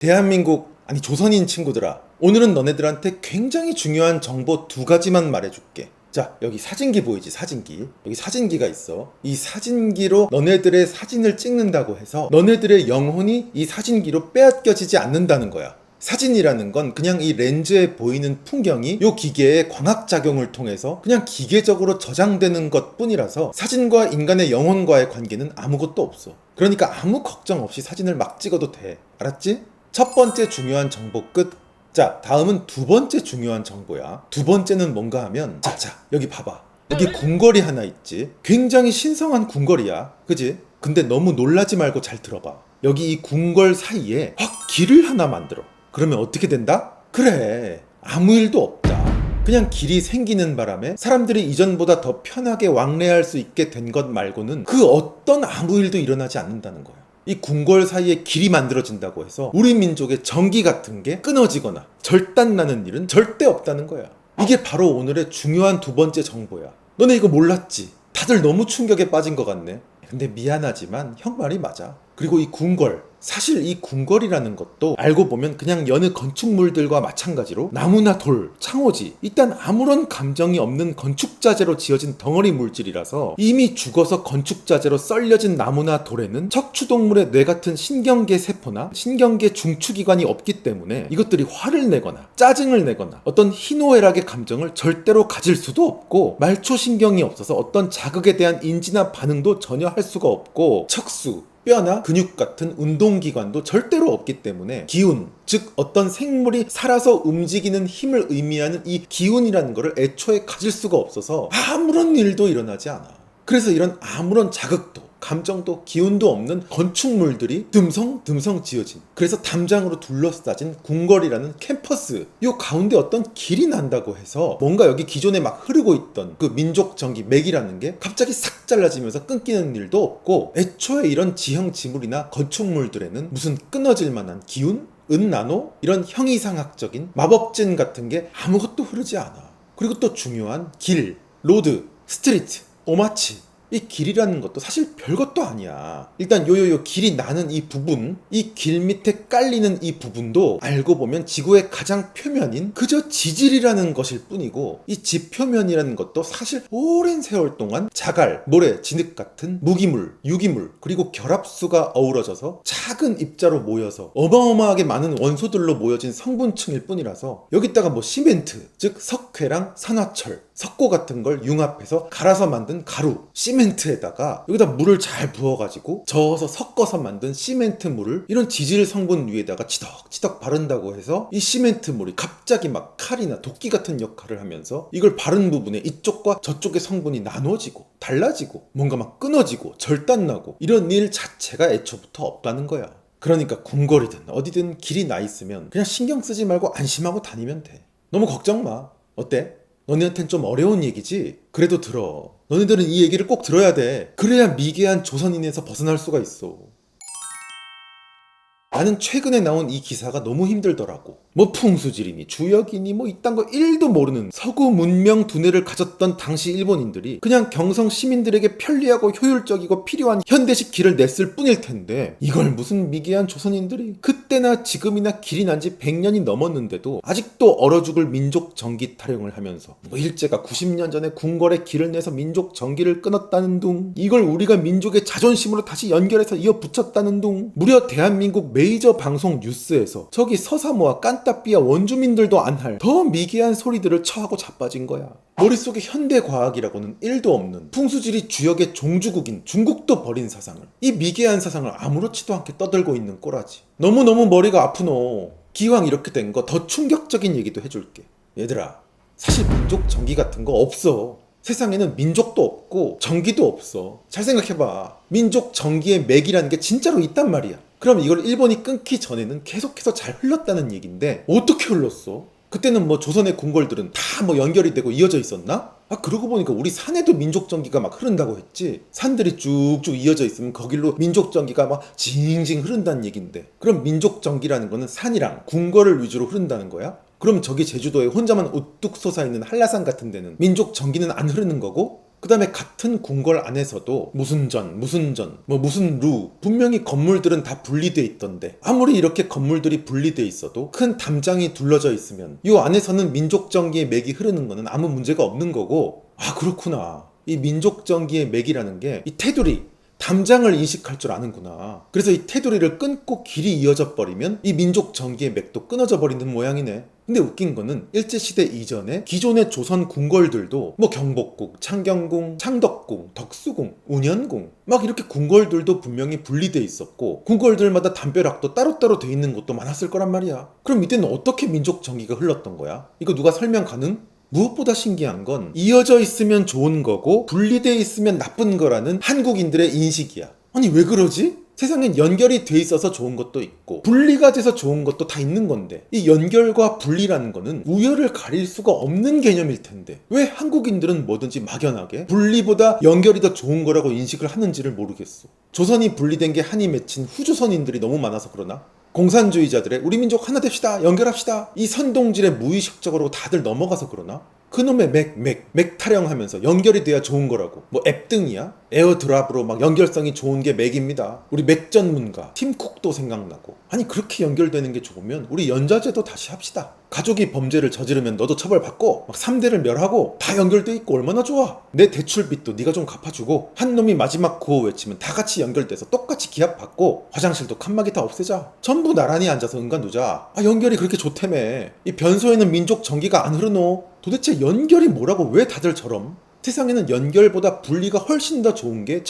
대한민국, 아니 조선인 친구들아, 오늘은 너네들한테 굉장히 중요한 정보 두 가지만 말해줄게. 자, 여기 사진기 보이지? 사진기. 여기 사진기가 있어. 이 사진기로 너네들의 사진을 찍는다고 해서 너네들의 영혼이 이 사진기로 빼앗겨지지 않는다는 거야. 사진이라는 건 그냥 이 렌즈에 보이는 풍경이 이 기계의 광학작용을 통해서 그냥 기계적으로 저장되는 것 뿐이라서 사진과 인간의 영혼과의 관계는 아무것도 없어. 그러니까 아무 걱정 없이 사진을 막 찍어도 돼. 알았지? 첫 번째 중요한 정보 끝. 자, 다음은 두 번째 중요한 정보야. 두 번째는 뭔가 하면, 자, 여기 봐봐. 여기 궁궐이 하나 있지. 굉장히 신성한 궁궐이야. 그지? 근데 너무 놀라지 말고 잘 들어봐. 여기 이 궁궐 사이에 확 길을 하나 만들어. 그러면 어떻게 된다? 그래, 아무 일도 없다. 그냥 길이 생기는 바람에 사람들이 이전보다 더 편하게 왕래할 수 있게 된 것 말고는 그 어떤 아무 일도 일어나지 않는다는 거야. 이 궁궐 사이에 길이 만들어진다고 해서 우리 민족의 정기 같은 게 끊어지거나 절단나는 일은 절대 없다는 거야. 이게 바로 오늘의 중요한 두 번째 정보야. 너네 이거 몰랐지? 다들 너무 충격에 빠진 것 같네. 근데 미안하지만 형 말이 맞아. 그리고 이 궁궐, 사실 이 궁궐이라는 것도 알고 보면 그냥 여느 건축물들과 마찬가지로 나무나 돌, 창호지, 일단 아무런 감정이 없는 건축자재로 지어진 덩어리 물질이라서 이미 죽어서 건축자재로 썰려진 나무나 돌에는 척추동물의 뇌 같은 신경계 세포나 신경계 중추기관이 없기 때문에 이것들이 화를 내거나 짜증을 내거나 어떤 희노애락의 감정을 절대로 가질 수도 없고, 말초신경이 없어서 어떤 자극에 대한 인지나 반응도 전혀 할 수가 없고, 척수, 뼈나 근육 같은 운동기관도 절대로 없기 때문에 기운, 즉 어떤 생물이 살아서 움직이는 힘을 의미하는 이 기운이라는 것을 애초에 가질 수가 없어서 아무런 일도 일어나지 않아. 그래서 이런 아무런 자극도 감정도 기운도 없는 건축물들이 듬성듬성 지어진, 그래서 담장으로 둘러싸진 궁궐이라는 캠퍼스, 요 가운데 어떤 길이 난다고 해서 뭔가 여기 기존에 막 흐르고 있던 그 민족 정기 맥이라는 게 갑자기 싹 잘라지면서 끊기는 일도 없고, 애초에 이런 지형 지물이나 건축물들에는 무슨 끊어질 만한 기운? 은나노? 이런 형이상학적인 마법진 같은 게 아무것도 흐르지 않아. 그리고 또 중요한 길, 로드, 스트리트, 오마치, 이 길이라는 것도 사실 별것도 아니야. 일단 요 길이 나는 이 부분, 이 길 밑에 깔리는 이 부분도 알고 보면 지구의 가장 표면인 그저 지질이라는 것일 뿐이고, 이 지표면이라는 것도 사실 오랜 세월 동안 자갈, 모래, 진흙 같은 무기물, 유기물, 그리고 결합수가 어우러져서 작은 입자로 모여서 어마어마하게 많은 원소들로 모여진 성분층일 뿐이라서, 여기다가 뭐 시멘트, 즉 석회랑 산화철, 석고 같은 걸 융합해서 갈아서 만든 가루, 시멘트에다가 여기다 물을 잘 부어가지고 저어서 섞어서 만든 시멘트 물을 이런 지질 성분 위에다가 치덕치덕 바른다고 해서 이 시멘트 물이 갑자기 막 칼이나 도끼 같은 역할을 하면서 이걸 바른 부분에 이쪽과 저쪽의 성분이 나눠지고 달라지고 뭔가 막 끊어지고 절단나고, 이런 일 자체가 애초부터 없다는 거야. 그러니까 궁궐이든 어디든 길이 나 있으면 그냥 신경 쓰지 말고 안심하고 다니면 돼. 너무 걱정 마. 어때? 너네한텐 좀 어려운 얘기지? 그래도 들어. 너네들은 이 얘기를 꼭 들어야 돼. 그래야 미개한 조선인에서 벗어날 수가 있어. 나는 최근에 나온 이 기사가 너무 힘들더라고. 뭐 풍수지리니 주역이니 뭐 이딴 거 1도 모르는 서구 문명 두뇌를 가졌던 당시 일본인들이 그냥 경성 시민들에게 편리하고 효율적이고 필요한 현대식 길을 냈을 뿐일 텐데, 이걸 무슨 미개한 조선인들이 그때나 지금이나 길이 난 지 100년이 넘었는데도 아직도 얼어 죽을 민족 정기 타령을 하면서 뭐 일제가 90년 전에 궁궐에 길을 내서 민족 정기를 끊었다는 둥, 이걸 우리가 민족의 자존심으로 다시 연결해서 이어붙였다는 둥, 무려 대한민국 메이저 방송 뉴스에서 저기 서사모아 깐따삐아 원주민들도 안 할 더 미개한 소리들을 처하고 자빠진 거야. 머릿속에 현대과학이라고는 1도 없는 풍수지리 주역의 종주국인 중국도 버린 사상을, 이 미개한 사상을 아무렇지도 않게 떠들고 있는 꼬라지. 너무너무 머리가 아프노. 기왕 이렇게 된 거 더 충격적인 얘기도 해줄게. 얘들아, 사실 민족 정기 같은 거 없어. 세상에는 민족도 없고 정기도 없어. 잘 생각해봐. 민족 정기의 맥이라는 게 진짜로 있단 말이야. 그럼 이걸 일본이 끊기 전에는 계속해서 잘 흘렀다는 얘긴데 어떻게 흘렀어? 그때는 뭐 조선의 궁궐들은 다 뭐 연결이 되고 이어져 있었나? 그러고 보니까 우리 산에도 민족전기가 막 흐른다고 했지. 산들이 쭉쭉 이어져 있으면 거길로 민족전기가 막 징징 흐른다는 얘긴데, 그럼 민족전기라는 거는 산이랑 궁궐을 위주로 흐른다는 거야? 그럼 저기 제주도에 혼자만 우뚝 솟아있는 한라산 같은 데는 민족전기는 안 흐르는 거고? 그 다음에 같은 궁궐 안에서도 무슨 뭐 무슨 루 분명히 건물들은 다 분리돼 있던데 아무리 이렇게 건물들이 분리돼 있어도 큰 담장이 둘러져 있으면 이 안에서는 민족정기의 맥이 흐르는 거는 아무 문제가 없는 거고 아 그렇구나. 이 민족정기의 맥이라는 게 이 테두리 담장을 인식할 줄 아는구나. 그래서 이 테두리를 끊고 길이 이어져 버리면 이 민족 정기의 맥도 끊어져 버리는 모양이네. 근데 웃긴 거는 일제시대 이전에 기존의 조선 궁궐들도 뭐 경복궁, 창경궁, 창덕궁, 덕수궁, 운현궁 막 이렇게 궁궐들도 분명히 분리돼 있었고 궁궐들마다 담벼락도 따로따로 돼 있는 곳도 많았을 거란 말이야. 그럼 이때는 어떻게 민족 정기가 흘렀던 거야? 이거 누가 설명 가능? 무엇보다 신기한 건 이어져 있으면 좋은 거고 분리되어 있으면 나쁜 거라는 한국인들의 인식이야. 아니 왜 그러지? 세상엔 연결이 돼 있어서 좋은 것도 있고 분리가 돼서 좋은 것도 다 있는 건데 이 연결과 분리라는 거는 우열을 가릴 수가 없는 개념일 텐데 왜 한국인들은 뭐든지 막연하게 분리보다 연결이 더 좋은 거라고 인식을 하는지를 모르겠어. 조선이 분리된 게 한이 맺힌 후조선인들이 너무 많아서 그러나? 공산주의자들의 우리 민족 하나 됩시다 연결합시다 이 선동질에 무의식적으로 다들 넘어가서 그러나? 그놈의 맥 타령하면서 연결이 돼야 좋은 거라고 뭐 앱등이야? 에어드랍으로 막 연결성이 좋은 게 맥입니다. 우리 맥 전문가 팀쿡도 생각나고 아니 그렇게 연결되는 게 좋으면 우리 연좌제도 다시 합시다. 가족이 범죄를 저지르면 너도 처벌받고 막 3대를 멸하고 다 연결돼 있고 얼마나 좋아. 내 대출빚도 네가 좀 갚아주고 한 놈이 마지막 구호 외치면 다 같이 연결돼서 똑같이 기합받고 화장실도 칸막이 다 없애자. 전부 나란히 앉아서 응가 누자. 아 연결이 그렇게 좋다며. 이 변소에는 민족 정기가 안 흐르노? 도대체 연결이 뭐라고 왜 다들 저럼? 세상에는 연결보다 분리가 훨씬 더 좋은 게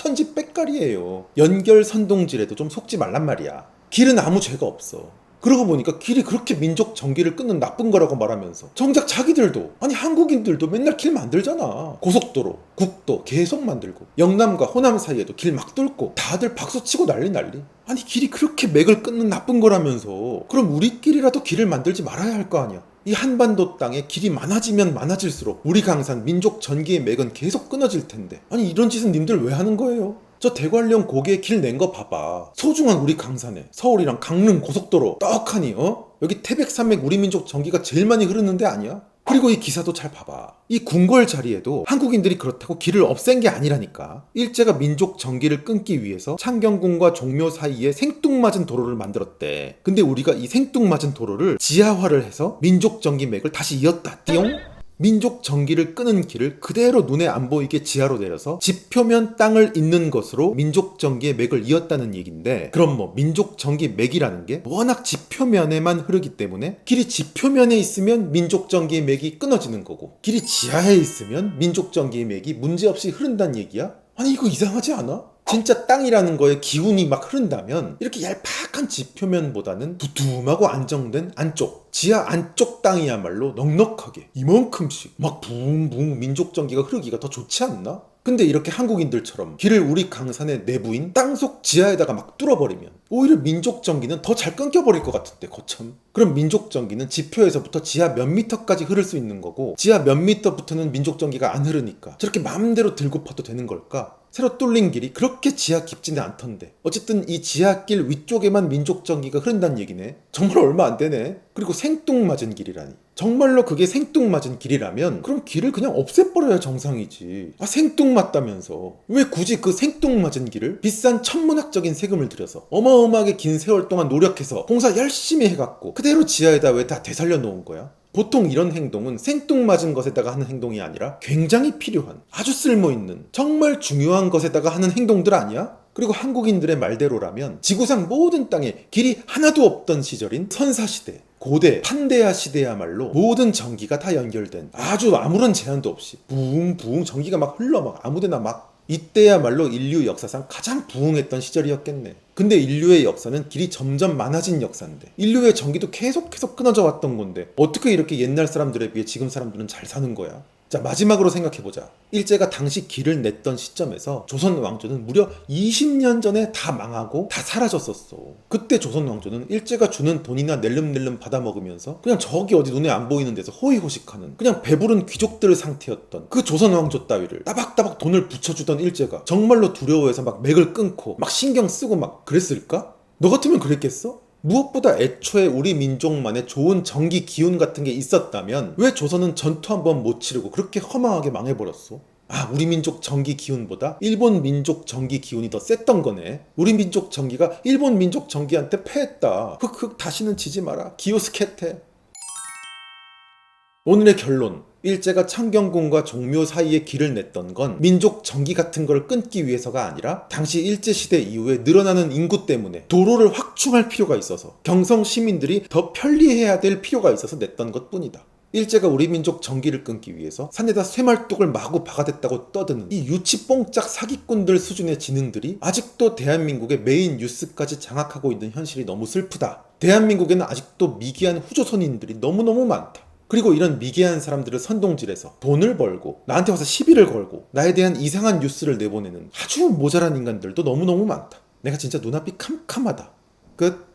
천지빽깔이에요. 연결 선동질에도 좀 속지 말란 말이야. 길은 아무 죄가 없어. 그러고 보니까 길이 그렇게 민족 정기를 끊는 나쁜 거라고 말하면서 정작 자기들도 아니 한국인들도 맨날 길 만들잖아. 고속도로, 국도 계속 만들고 영남과 호남 사이에도 길 막 뚫고 다들 박수치고 난리. 아니 길이 그렇게 맥을 끊는 나쁜 거라면서 그럼 우리끼리라도 길을 만들지 말아야 할 거 아니야. 이 한반도 땅에 길이 많아지면 많아질수록 우리 강산 민족 전기의 맥은 계속 끊어질 텐데 아니 이런 짓은 님들 왜 하는 거예요? 저 대관령 고개에 길 낸 거 봐봐. 소중한 우리 강산에 서울이랑 강릉 고속도로 떡하니 여기 태백산맥 우리 민족 전기가 제일 많이 흐르는 데 아니야? 그리고 이 기사도 잘 봐봐. 이 궁궐 자리에도 한국인들이 그렇다고 길을 없앤 게 아니라니까. 일제가 민족 정기를 끊기 위해서 창경궁과 종묘 사이에 생뚱맞은 도로를 만들었대. 근데 우리가 이 생뚱맞은 도로를 지하화를 해서 민족 정기 맥을 다시 이었다. 띠용? 민족 정기를 끄는 길을 그대로 눈에 안 보이게 지하로 내려서 지표면 땅을 잇는 것으로 민족 정기의 맥을 이었다는 얘기인데 그럼 뭐 민족 정기 맥이라는 게 워낙 지표면에만 흐르기 때문에 길이 지표면에 있으면 민족 정기의 맥이 끊어지는 거고 길이 지하에 있으면 민족 정기의 맥이 문제없이 흐른다는 얘기야? 아니 이거 이상하지 않아? 진짜 땅이라는 거에 기운이 막 흐른다면 이렇게 얄팍한 지표면보다는 두툼하고 안정된 안쪽 지하 안쪽 땅이야말로 넉넉하게 이만큼씩 막 붕붕 민족정기가 흐르기가 더 좋지 않나? 근데 이렇게 한국인들처럼 길을 우리 강산의 내부인 땅속 지하에다가 막 뚫어버리면 오히려 민족정기는 더 잘 끊겨버릴 것 같은데 거참. 그럼 민족정기는 지표에서부터 지하 몇 미터까지 흐를 수 있는 거고 지하 몇 미터부터는 민족정기가 안 흐르니까 저렇게 마음대로 들고 퍼도 되는 걸까? 새로 뚫린 길이 그렇게 지하 깊지는 않던데 어쨌든 이 지하길 위쪽에만 민족정기가 흐른다는 얘기네. 정말 얼마 안 되네. 그리고 생뚱맞은 길이라니. 정말로 그게 생뚱맞은 길이라면 그럼 길을 그냥 없애버려야 정상이지. 아 생뚱맞다면서 왜 굳이 그 생뚱맞은 길을 비싼 천문학적인 세금을 들여서 어마어마하게 긴 세월 동안 노력해서 공사 열심히 해갖고 그대로 지하에다 왜 다 되살려 놓은 거야? 보통 이런 행동은 생뚱맞은 것에다가 하는 행동이 아니라 굉장히 필요한 아주 쓸모있는 정말 중요한 것에다가 하는 행동들 아니야? 그리고 한국인들의 말대로라면 지구상 모든 땅에 길이 하나도 없던 시절인 선사시대 고대 판대야 시대야말로 모든 전기가 다 연결된 아주 아무런 제한도 없이 붕붕 전기가 막 흘러 막 아무데나 막 이때야말로 인류 역사상 가장 부흥했던 시절이었겠네. 근데 인류의 역사는 길이 점점 많아진 역사인데 인류의 전기도 계속해서 끊어져 왔던 건데 어떻게 이렇게 옛날 사람들에 비해 지금 사람들은 잘 사는 거야? 자 마지막으로 생각해보자. 일제가 당시 길을 냈던 시점에서 조선 왕조는 무려 20년 전에 다 망하고 다 사라졌었어. 그때 조선 왕조는 일제가 주는 돈이나 낼름낼름 받아먹으면서 그냥 저기 어디 눈에 안 보이는 데서 호의호식하는 그냥 배부른 귀족들 상태였던 그 조선 왕조 따위를 따박따박 돈을 붙여주던 일제가 정말로 두려워해서 막 맥을 끊고 막 신경 쓰고 막 그랬을까? 너 같으면 그랬겠어? 무엇보다 애초에 우리 민족만의 좋은 정기 기운 같은 게 있었다면 왜 조선은 전투 한 번 못 치르고 그렇게 허망하게 망해버렸어? 우리 민족 정기 기운보다 일본 민족 정기 기운이 더 셌던 거네. 우리 민족 정기가 일본 민족 정기한테 패했다. 흑흑 다시는 지지 마라. 기요스케테. 오늘의 결론. 일제가 창경궁과 종묘 사이에 길을 냈던 건 민족 정기 같은 걸 끊기 위해서가 아니라 당시 일제시대 이후에 늘어나는 인구 때문에 도로를 확충할 필요가 있어서 경성 시민들이 더 편리해야 될 필요가 있어서 냈던 것 뿐이다. 일제가 우리 민족 정기를 끊기 위해서 산에다 쇠말뚝을 마구 박아댔다고 떠드는 이 유치뽕짝 사기꾼들 수준의 지능들이 아직도 대한민국의 메인 뉴스까지 장악하고 있는 현실이 너무 슬프다. 대한민국에는 아직도 미개한 후조선인들이 너무너무 많다. 그리고 이런 미개한 사람들을 선동질해서 돈을 벌고 나한테 와서 시비를 걸고 나에 대한 이상한 뉴스를 내보내는 아주 모자란 인간들도 너무너무 많다. 내가 진짜 눈앞이 캄캄하다. 끝.